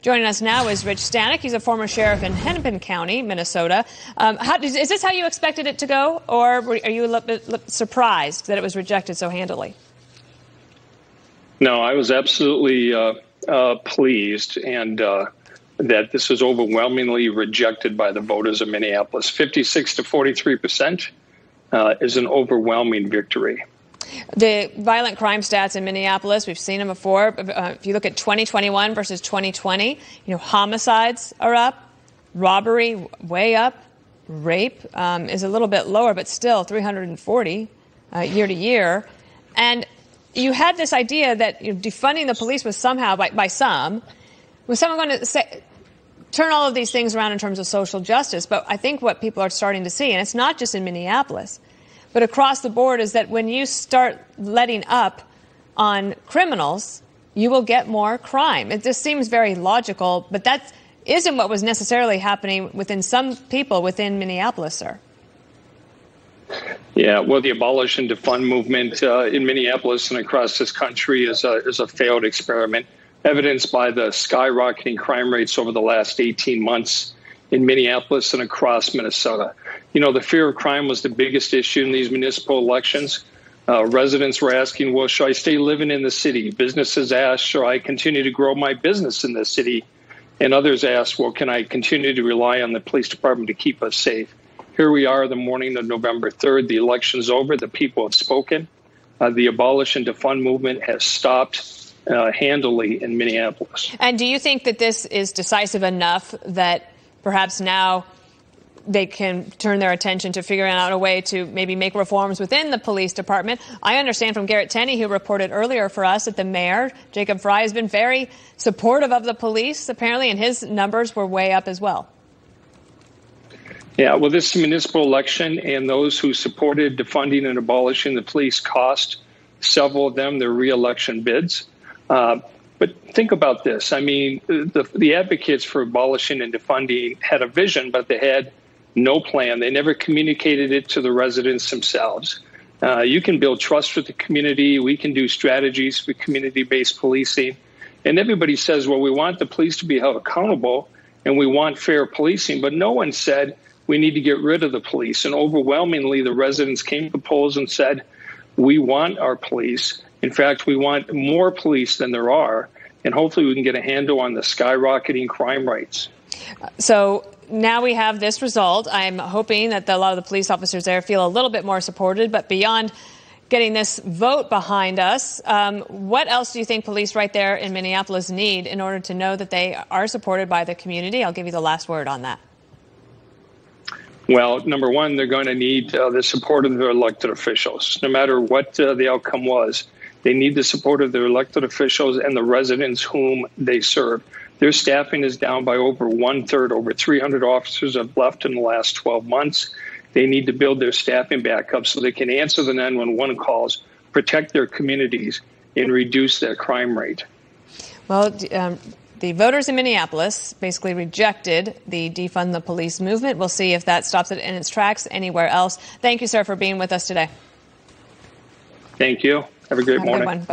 Joining us now is Rich Stanek. He's a former sheriff in Hennepin County, Minnesota. Is this how you expected it to go, or are you a little bit surprised that it was rejected so handily? No, I was absolutely pleased and that this was overwhelmingly rejected by the voters of Minneapolis. 56 to 43% is an overwhelming victory. The violent crime stats in Minneapolis, we've seen them before. If you look at 2021 versus 2020, homicides are up, robbery way up, rape is a little bit lower, but still 340 year to year. And you had this idea that defunding the police was somehow, was someone going to turn all of these things around in terms of social justice. But I think what people are starting to see, and it's not just in Minneapolis, but across the board, is that when you start letting up on criminals, you will get more crime. It just seems very logical, but that isn't what was necessarily happening within some people within Minneapolis, sir. Yeah, well, the abolish and defund movement in Minneapolis and across this country is a failed experiment, evidenced by the skyrocketing crime rates over the last 18 months in Minneapolis and across Minnesota. The fear of crime was the biggest issue in these municipal elections. Residents were asking, well, should I stay living in the city? Businesses asked, should I continue to grow my business in the city? And others asked, well, can I continue to rely on the police department to keep us safe? Here we are the morning of November 3rd. The election's over. The people have spoken. The abolish and defund movement has stopped handily in Minneapolis. And do you think that this is decisive enough that perhaps now they can turn their attention to figuring out a way to maybe make reforms within the police department? I understand from Garrett Tenney, who reported earlier for us, that the mayor, Jacob Frey, has been very supportive of the police, apparently, and his numbers were way up as well. Yeah, well, this municipal election and those who supported defunding and abolishing the police cost several of them their re-election bids. But think about this. I mean, the advocates for abolishing and defunding had a vision, but they had no plan. They never communicated it to the residents themselves. You can build trust with the community. We can do strategies for community-based policing. And everybody says, well, we want the police to be held accountable and we want fair policing. But no one said we need to get rid of the police. And overwhelmingly, the residents came to the polls and said, we want our police. In fact, we want more police than there are. And hopefully we can get a handle on the skyrocketing crime rates. So now we have this result. I'm hoping that a lot of the police officers there feel a little bit more supported. But beyond getting this vote behind us, what else do you think police right there in Minneapolis need in order to know that they are supported by the community? I'll give you the last word on that. Well, number one, they're going to need the support of their elected officials. No matter what the outcome was, they need the support of their elected officials and the residents whom they serve. Their staffing is down by over 1/3. Over 300 officers have left in the last 12 months. They need to build their staffing back up so they can answer the 911 calls, protect their communities, and reduce their crime rate. Well, the voters in Minneapolis basically rejected the defund the police movement. We'll see if that stops it in its tracks anywhere else. Thank you, sir, for being with us today. Thank you. Have a great morning.